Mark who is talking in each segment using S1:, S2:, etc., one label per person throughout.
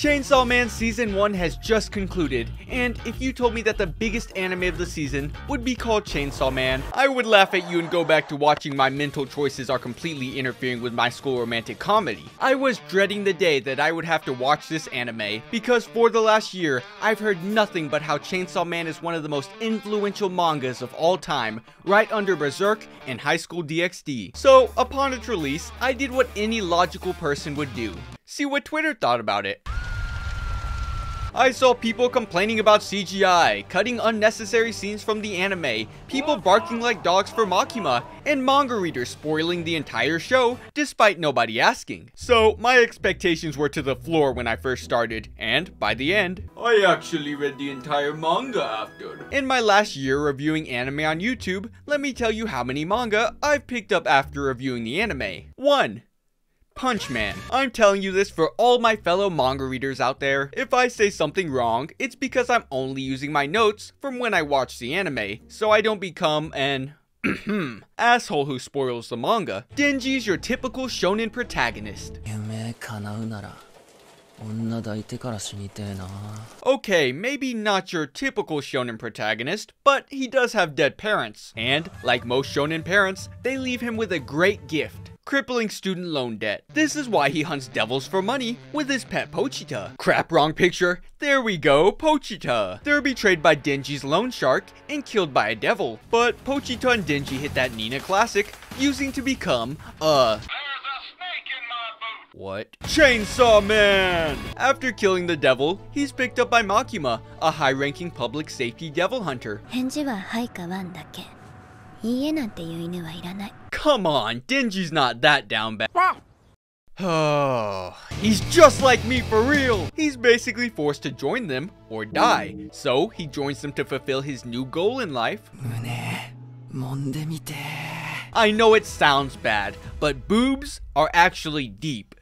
S1: Chainsaw Man Season 1 has just concluded, and if you told me that the biggest anime of the season would be called Chainsaw Man, I would laugh at you and go back to watching my mental choices are completely interfering with my school romantic comedy. I was dreading the day that I would have to watch this anime, because for the last year, I've heard nothing but how Chainsaw Man is one of the most influential mangas of all time, right under Berserk and High School DxD. So, upon its release, I did what any logical person would do. See what Twitter thought about it. I saw people complaining about CGI, cutting unnecessary scenes from the anime, people barking like dogs for Makima, and manga readers spoiling the entire show, despite nobody asking. So, my expectations were to the floor when I first started, and by the end, I actually read the entire manga after. In my last year reviewing anime on YouTube, let me tell you how many manga I've picked up after reviewing the anime. 1. Punch Man. I'm telling you this for all my fellow manga readers out there. If I say something wrong, it's because I'm only using my notes from when I watched the anime, so I don't become an asshole who spoils the manga. Denji's your typical shonen protagonist. Okay, maybe not your typical shonen protagonist, but he does have dead parents. And, like most shonen parents, they leave him with a great gift. Crippling student loan debt. This is why he hunts devils for money with his pet Pochita. Crap, wrong picture. There we go, Pochita. They're betrayed by Denji's loan shark and killed by a devil. But Pochita and Denji hit that Nina classic, using to become what? Chainsaw Man! After killing the devil, he's picked up by Makima, a high-ranking public safety devil hunter. Come on, Denji's not that down bad. Oh, he's just like me for real! He's basically forced to join them or die, so he joins them to fulfill his new goal in life. I know it sounds bad, but boobs are actually deep.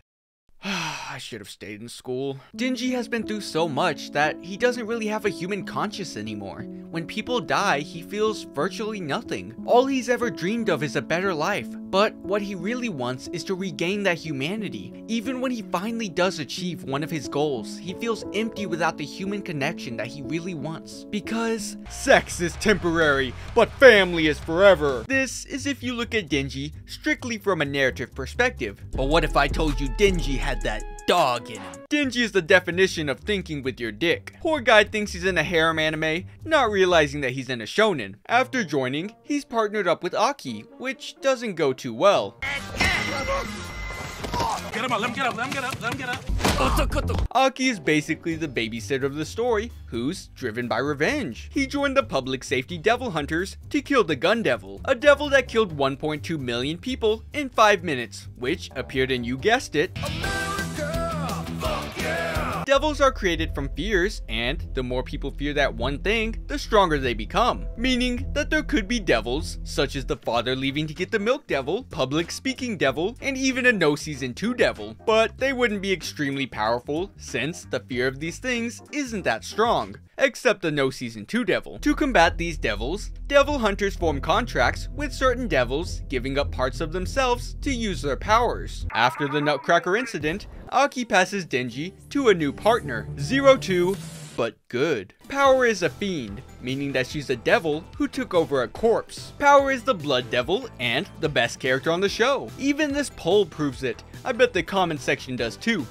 S1: I should have stayed in school. Denji has been through so much that he doesn't really have a human conscience anymore. When people die, he feels virtually nothing. All he's ever dreamed of is a better life. But what he really wants is to regain that humanity. Even when he finally does achieve one of his goals, he feels empty without the human connection that he really wants. Because sex is temporary, but family is forever. This is if you look at Denji strictly from a narrative perspective. But what if I told you Denji had that dog in him? Denji is the definition of thinking with your dick. Poor guy thinks he's in a harem anime, not realizing that he's in a shonen. After joining, he's partnered up with Aki, which doesn't go too well. Get him up, let him get up, let him get up, let him get up. Aki is basically the babysitter of the story, who's driven by revenge. He joined the public safety devil hunters to kill the gun devil, a devil that killed 1.2 million people in 5 minutes, which appeared in, you guessed it, devils are created from fears, and the more people fear that one thing, the stronger they become. Meaning that there could be devils, such as the father leaving to get the milk devil, public speaking devil, and even a no season 2 devil. But they wouldn't be extremely powerful, since the fear of these things isn't that strong. Except the no season 2 devil. To combat these devils, devil hunters form contracts with certain devils, giving up parts of themselves to use their powers. After the Nutcracker incident, Aki passes Denji to a new partner, 02, but good. Power is a fiend, meaning that she's a devil who took over a corpse. Power is the blood devil and the best character on the show. Even this poll proves it. I bet the comment section does too.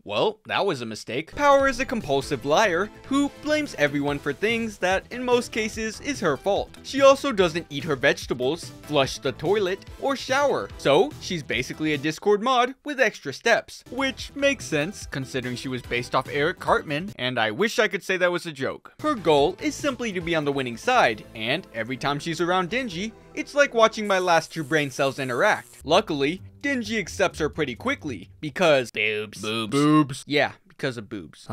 S1: Well, that was a mistake. Power is a compulsive liar who blames everyone for things that, in most cases, is her fault. She also doesn't eat her vegetables, flush the toilet, or shower. So, she's basically a Discord mod with extra steps. Which makes sense, considering she was based off Eric Cartman, and I wish I could say that was a joke. Her goal is simply to be on the winning side, and every time she's around Denji, it's like watching my last 2 brain cells interact. Luckily, Denji accepts her pretty quickly, because boobs. Yeah, because of boobs.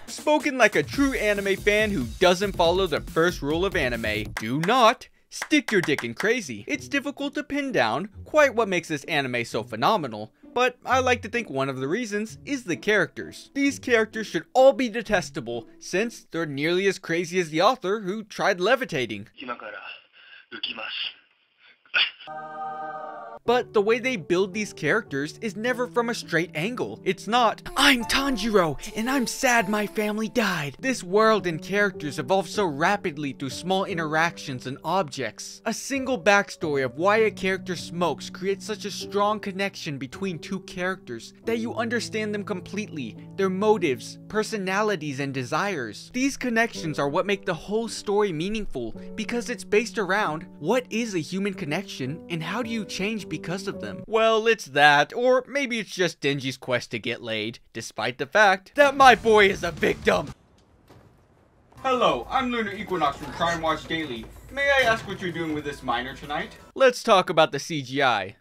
S1: Spoken like a true anime fan who doesn't follow the first rule of anime, do not stick your dick in crazy. It's difficult to pin down quite what makes this anime so phenomenal, but I like to think one of the reasons is the characters. These characters should all be detestable, since they're nearly as crazy as the author who tried levitating. But the way they build these characters is never from a straight angle. It's not, I'm Tanjiro, and I'm sad my family died. This world and characters evolve so rapidly through small interactions and objects. A single backstory of why a character smokes creates such a strong connection between two characters that you understand them completely, their motives, personalities, and desires. These connections are what make the whole story meaningful, because it's based around what is a human connection and how do you change because of them. Well, it's that, or maybe it's just Denji's quest to get laid, despite the fact that my boy is a victim. Hello, I'm Lunar Equinox from Try and Watch Daily. May I ask what you're doing with this miner tonight? Let's talk about the CGI.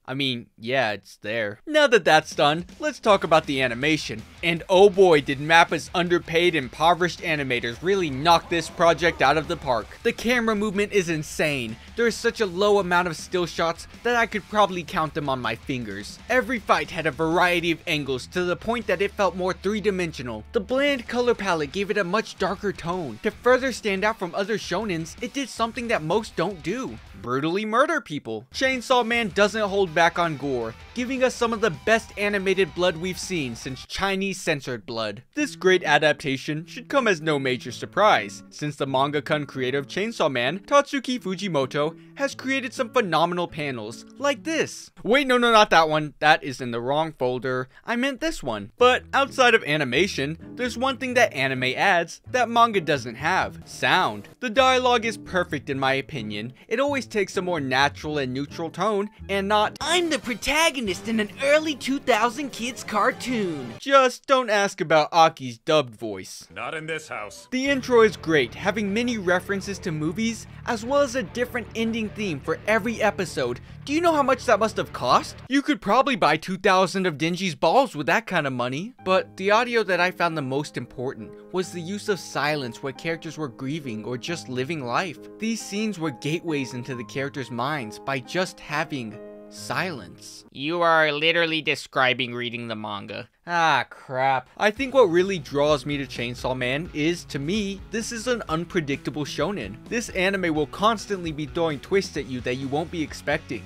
S1: I mean, yeah, it's there. Now that that's done, let's talk about the animation. And oh boy, did Mappa's underpaid, impoverished animators really knock this project out of the park. The camera movement is insane. There is such a low amount of still shots that I could probably count them on my fingers. Every fight had a variety of angles to the point that it felt more three-dimensional. The bland color palette gave it a much darker tone. To further stand out from other shonens, it did something that most don't do: brutally murder people. Chainsaw Man doesn't hold back on gore, giving us some of the best animated blood we've seen since Chinese censored blood. This great adaptation should come as no major surprise, since the mangaka and creator of Chainsaw Man, Tatsuki Fujimoto, has created some phenomenal panels, like this. Wait, no, not that one. That is in the wrong folder. I meant this one. But outside of animation, there's one thing that anime adds that manga doesn't have: sound. The dialogue is perfect in my opinion. It always takes a more natural and neutral tone, and not, I'm the protagonist in an early 2000 kids cartoon. Just don't ask about Aki's dubbed voice.
S2: Not in this house.
S1: The intro is great, having many references to movies, as well as a different ending theme for every episode. Do you know how much that must have cost? You could probably buy 2,000 of Denji's balls with that kind of money. But the audio that I found the most important was the use of silence where characters were grieving or just living life. These scenes were gateways into the characters' minds by just having silence. You are literally describing reading the manga. Ah, crap. I think what really draws me to Chainsaw Man is, to me, this is an unpredictable shonen. This anime will constantly be throwing twists at you that you won't be expecting.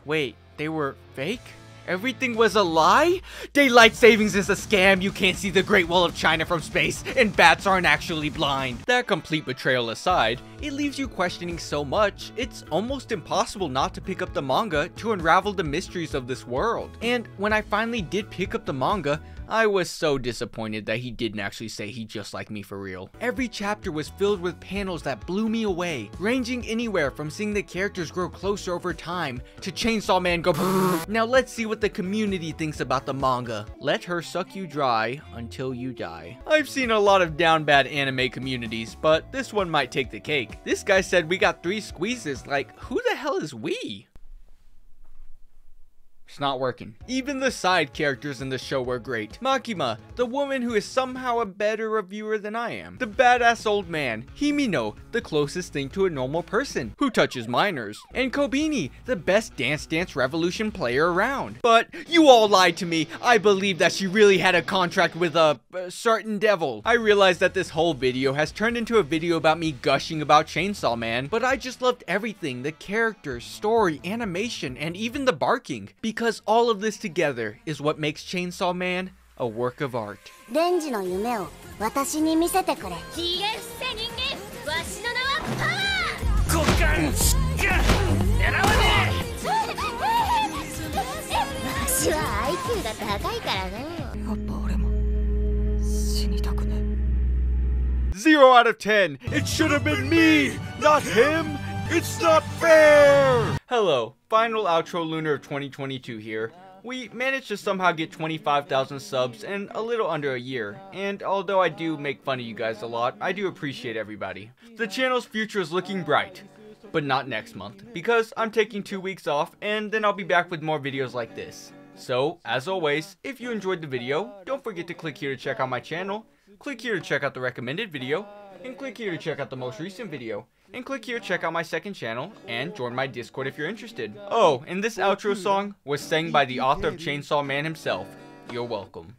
S1: Wait, they were fake? Everything was a lie? Daylight savings is a scam, you can't see the Great Wall of China from space, and bats aren't actually blind. That complete betrayal aside, it leaves you questioning so much, it's almost impossible not to pick up the manga to unravel the mysteries of this world. And when I finally did pick up the manga, I was so disappointed that he didn't actually say he just liked me for real. Every chapter was filled with panels that blew me away, ranging anywhere from seeing the characters grow closer over time to Chainsaw Man go brrr. Now let's see what the community thinks about the manga. Let her suck you dry until you die. I've seen a lot of down bad anime communities, but this one might take the cake. This guy said we got 3 squeezes. Like, who the hell is we? It's not working. Even the side characters in the show were great. Makima, the woman who is somehow a better reviewer than I am. The badass old man. Himino, the closest thing to a normal person who touches minors. And Kobini, the best Dance Dance Revolution player around. But you all lied to me. I believe that she really had a contract with a certain devil. I realized that this whole video has turned into a video about me gushing about Chainsaw Man, but I just loved everything. The characters, story, animation, and even the barking. Because all of this together is what makes Chainsaw Man a work of art.
S3: Denjiの夢を私に見せてくれ。
S4: ひげ伏せ人間、わしの名はパワー。
S2: 股間狙わね
S3: わしは IQ が高いからな。
S5: やっぱ俺も死にたくね。
S1: 0 out of 10. It should have been me, not him. It's not fair! Hello, final outro Lunar of 2022 here. We managed to somehow get 25,000 subs in a little under a year, and although I do make fun of you guys a lot, I do appreciate everybody. The channel's future is looking bright, but not next month, because I'm taking 2 weeks off, and then I'll be back with more videos like this. So, as always, if you enjoyed the video, don't forget to click here to check out my channel, click here to check out the recommended video, and click here to check out the most recent video. And click here to check out my second channel, and join my Discord if you're interested. Oh, and this outro song was sang by the author of Chainsaw Man himself. You're welcome.